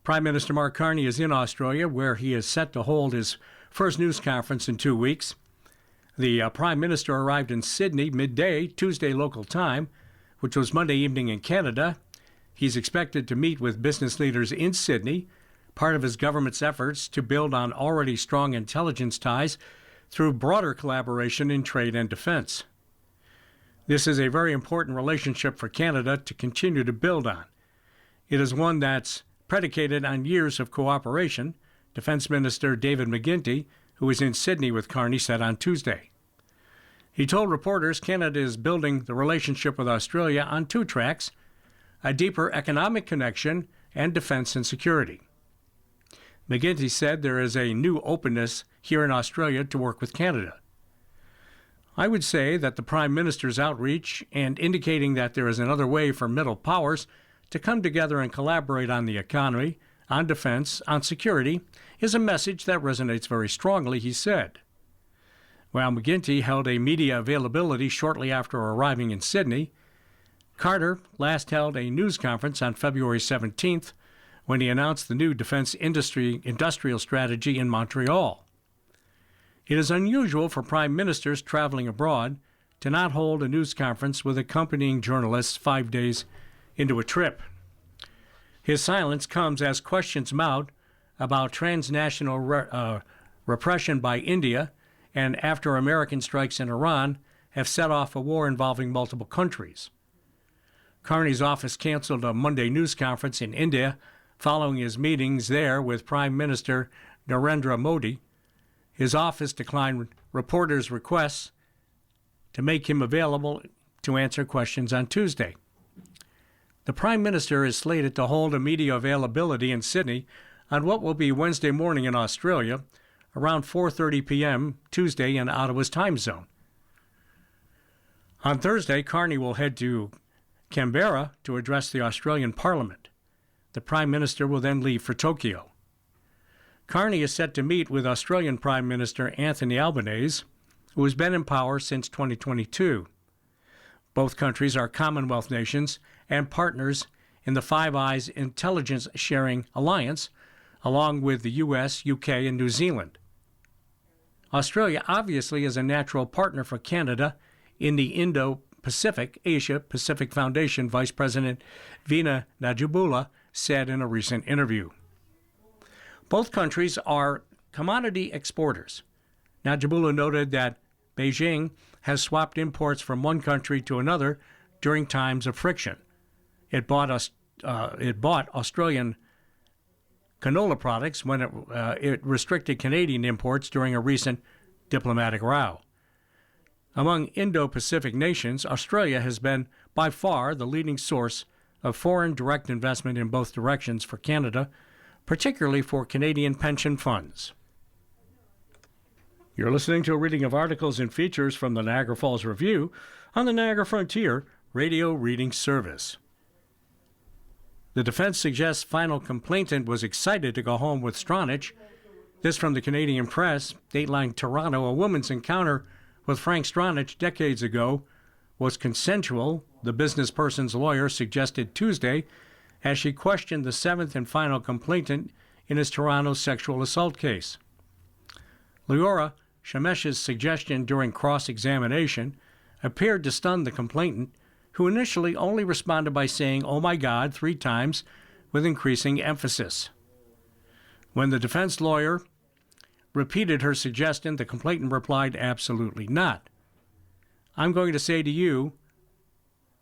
Speaker 2: Prime Minister Mark Carney is in Australia, where he is set to hold his first news conference in 2 weeks. The Prime Minister arrived in Sydney midday, Tuesday local time, which was Monday evening in Canada. He's expected to meet with business leaders in Sydney, part of his government's efforts to build on already strong intelligence ties through broader collaboration in trade and defense. This is a very important relationship for Canada to continue to build on. It is one that's predicated on years of cooperation, Defense Minister David McGuinty, who was in Sydney with Carney, said on Tuesday. He told reporters Canada is building the relationship with Australia on 2 tracks, a deeper economic connection and defense and security. McGuinty said there is a new openness here in Australia to work with Canada. I would say that the Prime Minister's outreach and indicating that there is another way for middle powers to come together and collaborate on the economy, on defense, on security, is a message that resonates very strongly, he said. While McGuinty held a media availability shortly after arriving in Sydney, Carter last held a news conference on February 17th when he announced the new defense industrial strategy in Montreal. It is unusual for prime ministers traveling abroad to not hold a news conference with accompanying journalists 5 days into a trip. His silence comes as questions mount about transnational repression by India and after American strikes in Iran have set off a war involving multiple countries. Carney's office canceled a Monday news conference in India following his meetings there with Prime Minister Narendra Modi. His office declined reporters' requests to make him available to answer questions on Tuesday. The Prime Minister is slated to hold a media availability in Sydney on what will be Wednesday morning in Australia, around 4:30 p.m. Tuesday in Ottawa's time zone. On Thursday, Carney will head to Canberra to address the Australian Parliament. The Prime Minister will then leave for Tokyo. Carney is set to meet with Australian Prime Minister Anthony Albanese, who has been in power since 2022. Both countries are Commonwealth nations and partners in the Five Eyes Intelligence Sharing Alliance, along with the U.S., U.K., and New Zealand. Australia obviously is a natural partner for Canada in the Indo-Pacific, Asia-Pacific Foundation, Vice President Veena Najibullah said in a recent interview. Both countries are commodity exporters. Najibullah noted that Beijing has swapped imports from one country to another during times of friction. It bought Australian canola products when it restricted Canadian imports during a recent diplomatic row. Among Indo-Pacific nations, Australia has been by far the leading source of foreign direct investment in both directions for Canada, particularly for Canadian pension funds. You're listening to a reading of articles and features from the Niagara Falls Review on the Niagara Frontier Radio Reading Service. The defense suggests final complainant was excited to go home with Stronach. This from the Canadian Press. Dateline Toronto, a woman's encounter with Frank Stronach decades ago was consensual, the business person's lawyer suggested Tuesday as she questioned the seventh and final complainant in his Toronto sexual assault case. Leora Shamesh's suggestion during cross-examination appeared to stun the complainant, who initially only responded by saying, "Oh my God," 3 times with increasing emphasis. When the defense lawyer repeated her suggestion, the complainant replied, "Absolutely not." "I'm going to say to you,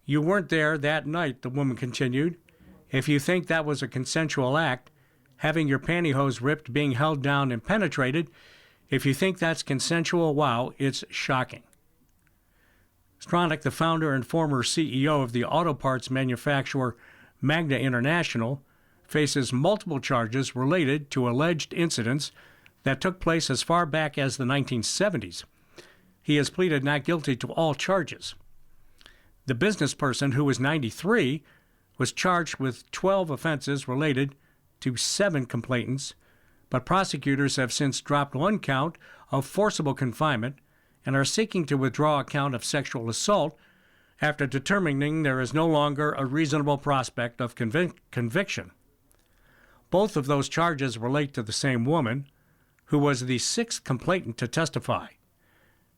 Speaker 2: you weren't there that night," the woman continued. "If you think that was a consensual act, having your pantyhose ripped, being held down and penetrated, if you think that's consensual, wow, it's shocking." Stronach, the founder and former CEO of the auto parts manufacturer Magna International, faces multiple charges related to alleged incidents that took place as far back as the 1970s. He has pleaded not guilty to all charges. The business person, who was 93, was charged with 12 offenses related to 7 complainants, but prosecutors have since dropped 1 count of forcible confinement and are seeking to withdraw a count of sexual assault after determining there is no longer a reasonable prospect of conviction. Both of those charges relate to the same woman, who was the 6th complainant to testify.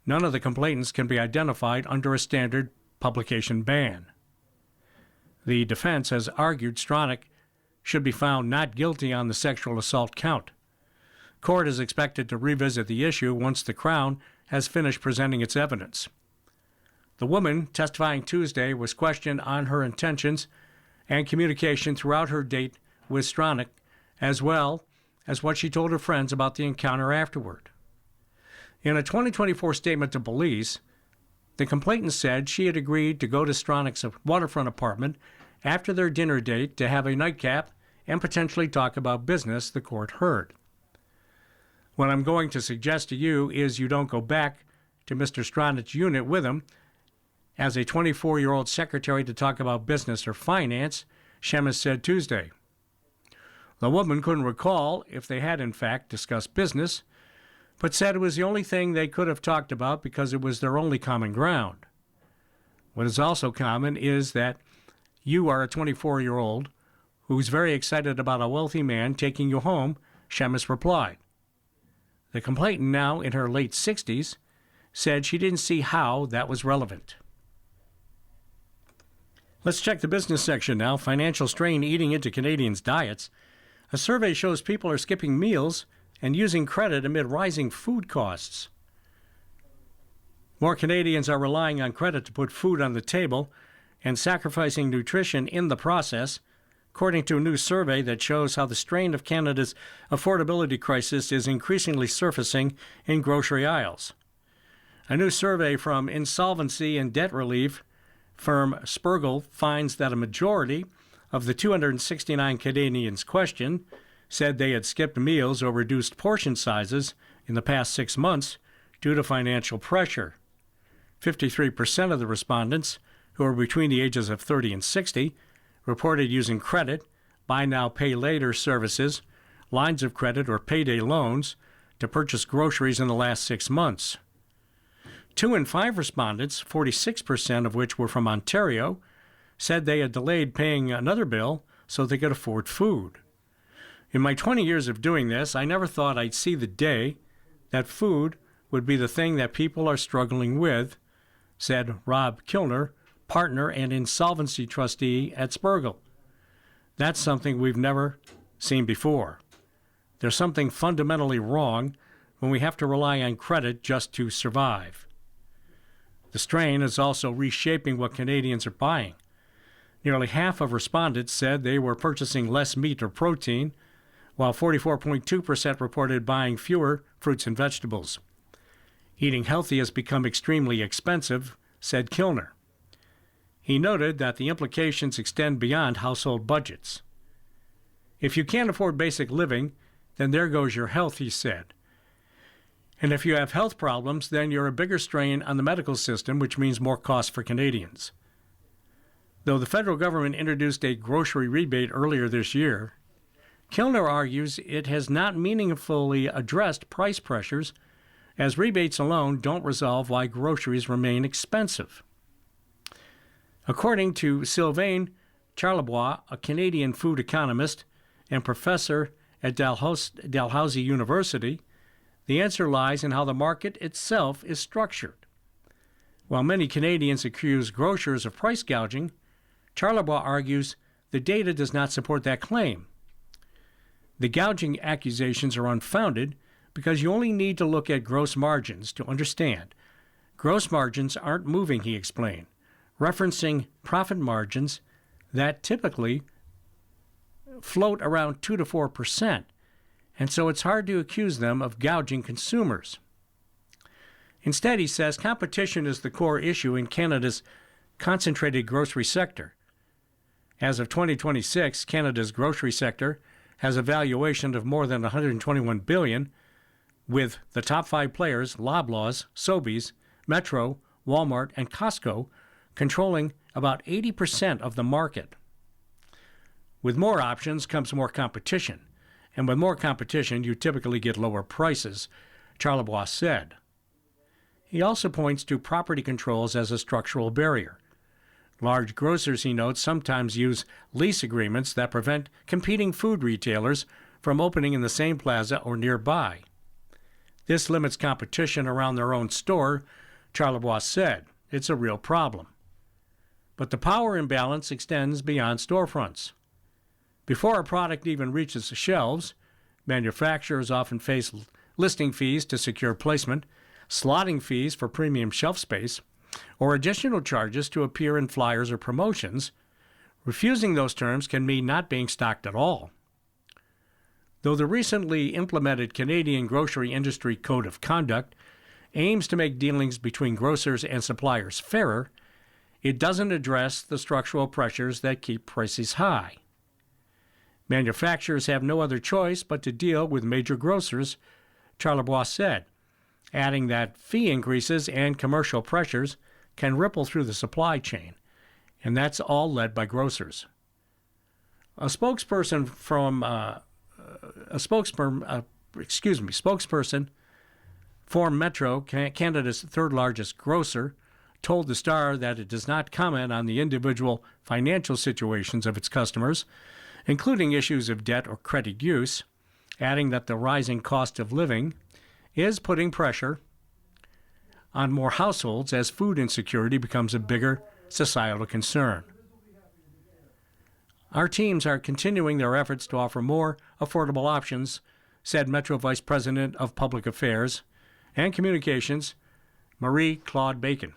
Speaker 2: None of the complainants can be identified under a standard publication ban. The defense has argued Stronach should be found not guilty on the sexual assault count. Court is expected to revisit the issue once the Crown has finished presenting its evidence. The woman testifying Tuesday was questioned on her intentions and communication throughout her date with Stronach, as well as what she told her friends about the encounter afterward. In a 2024 statement to police, the complainant said she had agreed to go to Stronach's waterfront apartment after their dinner date to have a nightcap and potentially talk about business, the court heard. "What I'm going to suggest to you is you don't go back to Mr. Stronach's unit with him as a 24-year-old secretary to talk about business or finance," Shemesh said Tuesday. The woman couldn't recall if they had in fact discussed business, but said it was the only thing they could have talked about because it was their only common ground. What is also common is that you are a 24-year-old who's very excited about a wealthy man taking you home, Shemesh replied. The complainant, now in her late 60s, said she didn't see how that was relevant. Let's check the business section now. Financial strain eating into Canadians' diets. A survey shows people are skipping meals and using credit amid rising food costs. More Canadians are relying on credit to put food on the table and sacrificing nutrition in the process, according to a new survey that shows how the strain of Canada's affordability crisis is increasingly surfacing in grocery aisles. A new survey from insolvency and debt relief firm Spergel finds that a majority of the 269 Canadians questioned said they had skipped meals or reduced portion sizes in the past 6 months due to financial pressure. 53% of the respondents, who are between the ages of 30 and 60, reported using credit, buy now, pay later services, lines of credit, or payday loans to purchase groceries in the last 6 months. 2 in 5 respondents, 46% of which were from Ontario, said they had delayed paying another bill so they could afford food. "In my 20 years of doing this, I never thought I'd see the day that food would be the thing that people are struggling with," said Rob Kilner, partner and insolvency trustee at Spergel. "That's something we've never seen before. There's something fundamentally wrong when we have to rely on credit just to survive." The strain is also reshaping what Canadians are buying. Nearly half of respondents said they were purchasing less meat or protein, while 44.2% reported buying fewer fruits and vegetables. Eating healthy has become extremely expensive, said Kilner. He noted that the implications extend beyond household budgets. If you can't afford basic living, then there goes your health, he said. And if you have health problems, then you're a bigger strain on the medical system, which means more costs for Canadians. Though the federal government introduced a grocery rebate earlier this year, Kilner argues it has not meaningfully addressed price pressures, as rebates alone don't resolve why groceries remain expensive. According to Sylvain Charlebois, a Canadian food economist and professor at Dalhousie University, the answer lies in how the market itself is structured. While many Canadians accuse grocers of price gouging, Charlebois argues the data does not support that claim. The gouging accusations are unfounded because you only need to look at gross margins to understand. Gross margins aren't moving, he explained, referencing profit margins that typically float around 2 to 4%, and so it's hard to accuse them of gouging consumers. Instead, he says, competition is the core issue in Canada's concentrated grocery sector. As of 2026, Canada's grocery sector has a valuation of more than $121 billion, with the top 5 players, Loblaws, Sobeys, Metro, Walmart, and Costco, controlling about 80% of the market. With more options comes more competition, and with more competition, you typically get lower prices, Charlebois said. He also points to property controls as a structural barrier. Large grocers, he notes, sometimes use lease agreements that prevent competing food retailers from opening in the same plaza or nearby. This limits competition around their own store, Charlebois said. It's a real problem. But the power imbalance extends beyond storefronts. Before a product even reaches the shelves, manufacturers often face listing fees to secure placement, slotting fees for premium shelf space, or additional charges to appear in flyers or promotions. Refusing those terms can mean not being stocked at all. Though the recently implemented Canadian Grocery Industry Code of Conduct aims to make dealings between grocers and suppliers fairer, it doesn't address the structural pressures that keep prices high. Manufacturers have no other choice but to deal with major grocers, Charlebois said, adding that fee increases and commercial pressures can ripple through the supply chain, and that's all led by grocers. A spokesperson for Metro, Canada's third largest grocer, told the Star that it does not comment on the individual financial situations of its customers, including issues of debt or credit use, adding that the rising cost of living is putting pressure on more households as food insecurity becomes a bigger societal concern. Our teams are continuing their efforts to offer more affordable options, said Metro Vice President of Public Affairs and Communications, Marie-Claude Bacon.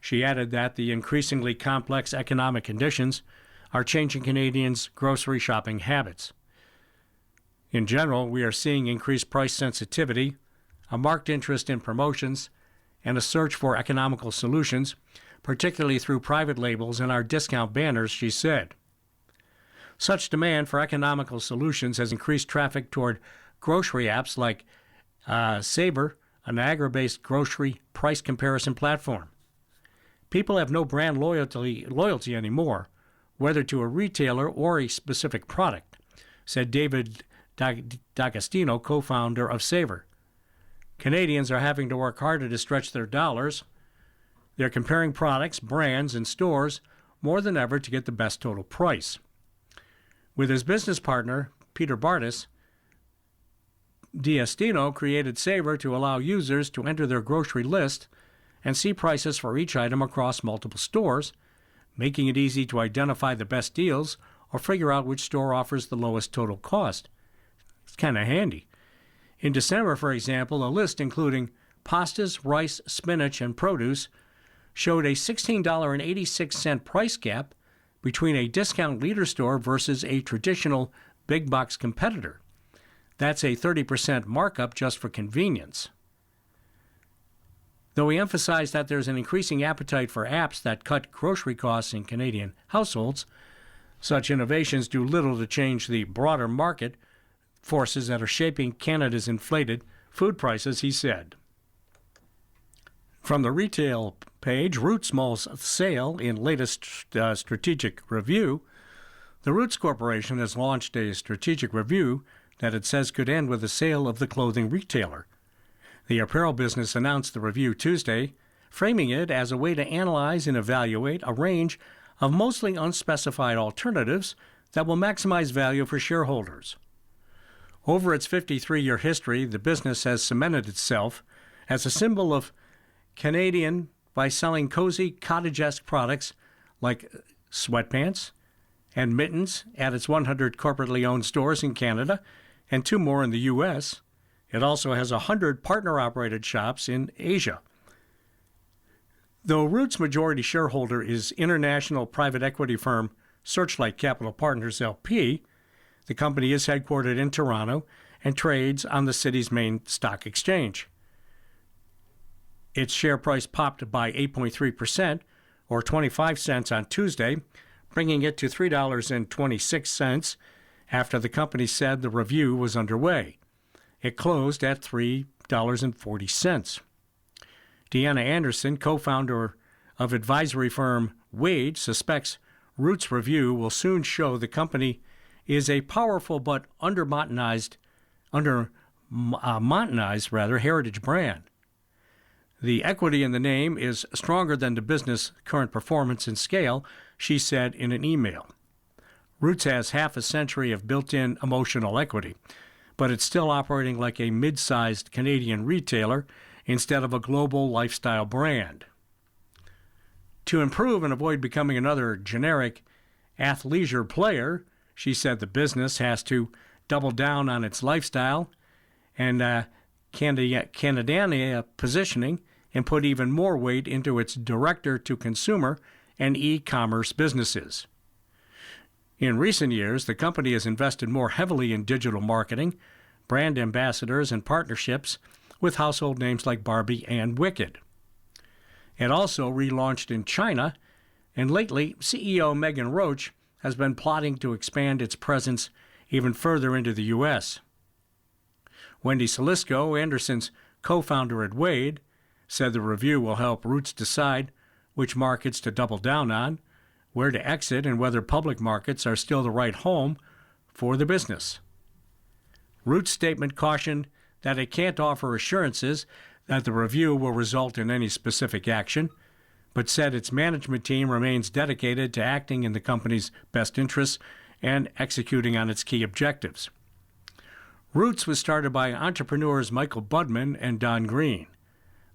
Speaker 2: She added that the increasingly complex economic conditions are changing Canadians' grocery shopping habits. In general, we are seeing increased price sensitivity, a marked interest in promotions, and a search for economical solutions, particularly through private labels and our discount banners, she said. Such demand for economical solutions has increased traffic toward grocery apps like Sabre, a Niagara-based grocery price comparison platform. People have no brand loyalty anymore, whether to a retailer or a specific product, said David D'Agostino, co-founder of Sabre. Canadians are having to work harder to stretch their dollars. They're comparing products, brands, and stores more than ever to get the best total price. With his business partner, Peter Bardis, D'Agostino created Sabre to allow users to enter their grocery list and see prices for each item across multiple stores, making it easy to identify the best deals or figure out which store offers the lowest total cost. It's kind of handy. In December, for example, a list including pastas, rice, spinach, and produce showed a $16.86 price gap between a discount leader store versus a traditional big box competitor. That's a 30% markup just for convenience. Though he emphasized that there's an increasing appetite for apps that cut grocery costs in Canadian households, such innovations do little to change the broader market forces that are shaping Canada's inflated food prices, he said. From the retail page, Roots Mall's sale in latest strategic review, the Roots Corporation has launched a strategic review that it says could end with the sale of the clothing retailer. The apparel business announced the review Tuesday, framing it as a way to analyze and evaluate a range of mostly unspecified alternatives that will maximize value for shareholders. Over its 53-year history, the business has cemented itself as a symbol of Canadian by selling cozy, cottage-esque products like sweatpants and mittens at its 100 corporately owned stores in Canada and 2 more in the U.S. It also has 100 partner-operated shops in Asia. Though Roots' majority shareholder is international private equity firm Searchlight Capital Partners LP, the company is headquartered in Toronto and trades on the city's main stock exchange. Its share price popped by 8.3%, or 25 cents on Tuesday, bringing it to $3.26 after the company said the review was underway. It closed at $3.40. Deanna Anderson, co-founder of advisory firm Wade, suspects Roots' review will soon show the company is a powerful but undermonetized heritage brand. The equity in the name is stronger than the business' current performance and scale, she said in an email. Roots has half a century of built-in emotional equity, but it's still operating like a mid-sized Canadian retailer instead of a global lifestyle brand. To improve and avoid becoming another generic athleisure player, she said the business has to double down on its lifestyle and Canadiana positioning and put even more weight into its director-to-consumer and e-commerce businesses. In recent years, the company has invested more heavily in digital marketing, brand ambassadors, and partnerships with household names like Barbie and Wicked. It also relaunched in China, and lately, CEO Megan Roach has been plotting to expand its presence even further into the U.S. Wendy Salisco, Anderson's co-founder at Wade, said the review will help Roots decide which markets to double down on, where to exit, and whether public markets are still the right home for the business. Roots' statement cautioned that it can't offer assurances that the review will result in any specific action, but said its management team remains dedicated to acting in the company's best interests and executing on its key objectives. Roots was started by entrepreneurs Michael Budman and Don Green.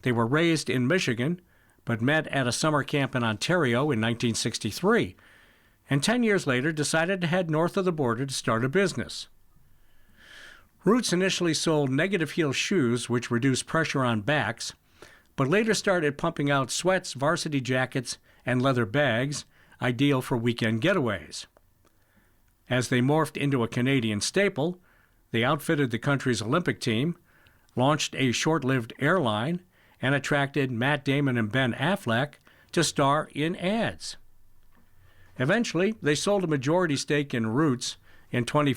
Speaker 2: They were raised in Michigan, but met at a summer camp in Ontario in 1963, and 10 years later decided to head north of the border to start a business. Roots initially sold negative heel shoes, which reduced pressure on backs, but later started pumping out sweats, varsity jackets, and leather bags, ideal for weekend getaways. As they morphed into a Canadian staple, they outfitted the country's Olympic team, launched a short-lived airline, and attracted Matt Damon and Ben Affleck to star in ads. Eventually, they sold a majority stake in Roots in 2015